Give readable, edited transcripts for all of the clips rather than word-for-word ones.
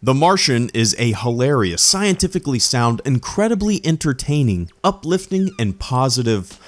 The Martian is a hilarious, scientifically sound, incredibly entertaining, uplifting, and positive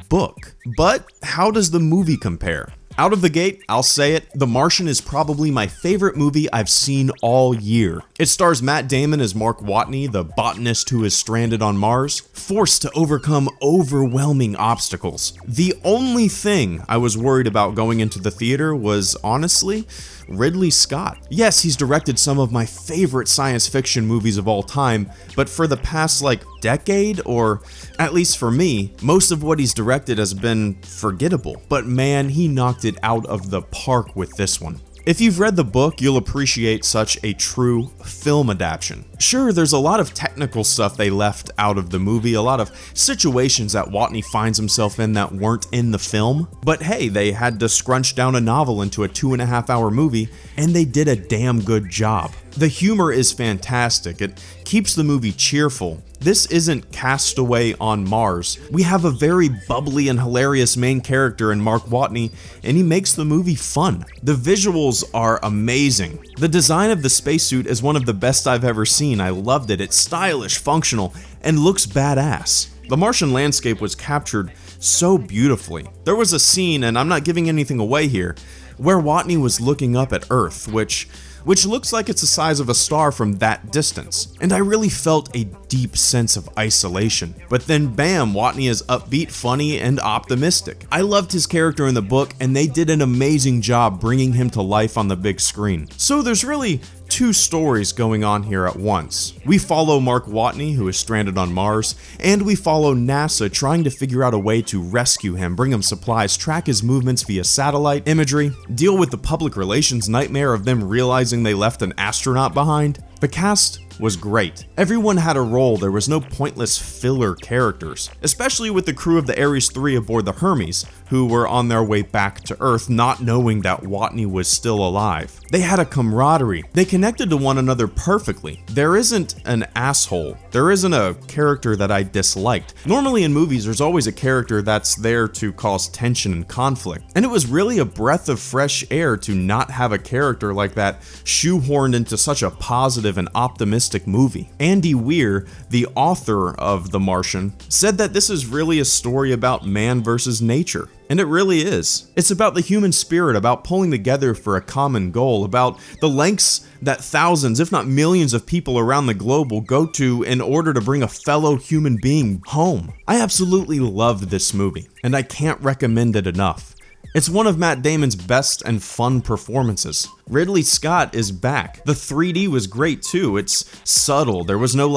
book. But how does the movie compare? Out of the gate, I'll say it, The Martian is probably my favorite movie I've seen all year. It stars Matt Damon as Mark Watney, the botanist who is stranded on Mars, forced to overcome overwhelming obstacles. The only thing I was worried about going into the theater was, honestly, Ridley Scott. Yes, he's directed some of my favorite science fiction movies of all time, but for the past decade, or at least for me, most of what he's directed has been forgettable. But man, he knocked it out of the park with this one. If you've read the book, you'll appreciate such a true film adaptation. Sure, there's a lot of technical stuff they left out of the movie, a lot of situations that Watney finds himself in that weren't in the film, but hey, they had to scrunch down a novel into a 2.5-hour movie, and they did a damn good job. The humor is fantastic, it keeps the movie cheerful. This isn't Castaway on Mars. We have a very bubbly and hilarious main character in Mark Watney, and he makes the movie fun. The visuals are amazing. The design of the spacesuit is one of the best I've ever seen. I loved it. It's stylish, functional, and looks badass. The Martian landscape was captured so beautifully. There was a scene, and I'm not giving anything away here, where Watney was looking up at Earth, which looks like it's the size of a star from that distance. And I really felt a deep sense of isolation. But then bam, Watney is upbeat, funny, and optimistic. I loved his character in the book, and they did an amazing job bringing him to life on the big screen. So there's really two stories going on here at once. We follow Mark Watney, who is stranded on Mars, and we follow NASA trying to figure out a way to rescue him, bring him supplies, track his movements via satellite imagery, deal with the public relations nightmare of them realizing they left an astronaut behind. The cast was great. Everyone had a role, there was no pointless filler characters, especially with the crew of the Ares 3 aboard the Hermes, who were on their way back to Earth not knowing that Watney was still alive. They had a camaraderie. They connected to one another perfectly. There isn't an asshole. There isn't a character that I disliked. Normally in movies, there's always a character that's there to cause tension and conflict. And it was really a breath of fresh air to not have a character like that shoehorned into such a positive and optimistic movie. Andy Weir, the author of The Martian, said that this is really a story about man versus nature. And it really is. It's about the human spirit, about pulling together for a common goal, about the lengths that thousands, if not millions of people around the globe will go to in order to bring a fellow human being home. I absolutely loved this movie, and I can't recommend it enough. It's one of Matt Damon's best and fun performances. Ridley Scott is back. The 3D was great too. It's subtle. There was no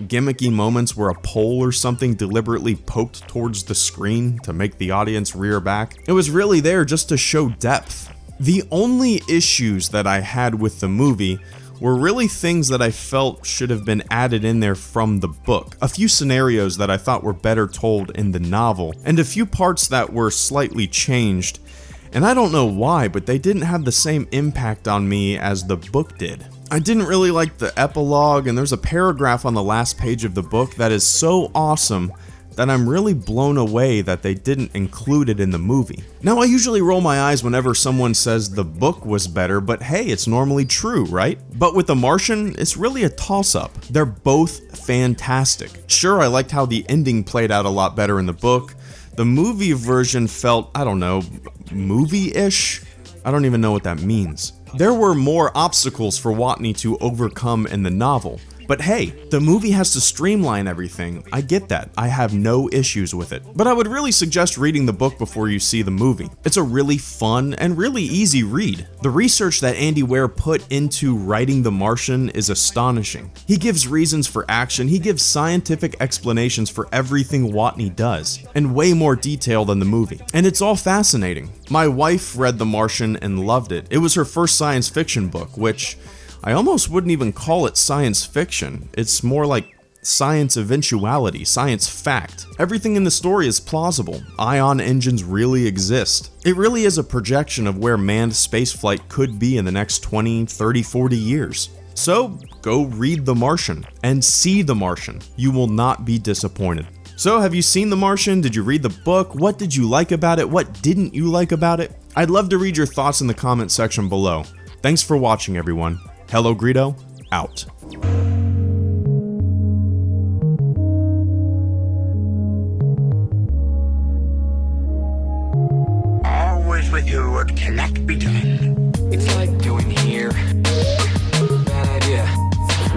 gimmicky moments where a pole or something deliberately poked towards the screen to make the audience rear back. It was really there just to show depth. The only issues that I had with the movie were really things that I felt should have been added in there from the book. A few scenarios that I thought were better told in the novel, and a few parts that were slightly changed. And I don't know why, but they didn't have the same impact on me as the book did. I didn't really like the epilogue, and there's a paragraph on the last page of the book that is so awesome that I'm really blown away that they didn't include it in the movie. Now, I usually roll my eyes whenever someone says the book was better, but hey, it's normally true, right? But with The Martian, it's really a toss-up. They're both fantastic. Sure, I liked how the ending played out a lot better in the book. The movie version felt, I don't know, movie-ish? I don't even know what that means. There were more obstacles for Watney to overcome in the novel. But hey, the movie has to streamline everything. I get that. I have no issues with it. But I would really suggest reading the book before you see the movie. It's a really fun and really easy read. The research that Andy Weir put into writing The Martian is astonishing. He gives reasons for action, he gives scientific explanations for everything Watney does, and way more detail than the movie. And it's all fascinating. My wife read The Martian and loved it. It was her first science fiction book, which I almost wouldn't even call it science fiction. It's more like science eventuality, science fact. Everything in the story is plausible. Ion engines really exist. It really is a projection of where manned spaceflight could be in the next 20, 30, 40 years. So go read The Martian and see The Martian. You will not be disappointed. So have you seen The Martian? Did you read the book? What did you like about it? What didn't you like about it? I'd love to read your thoughts in the comment section below. Thanks for watching, everyone. HelloGreedo, out. Always with you, it cannot be done.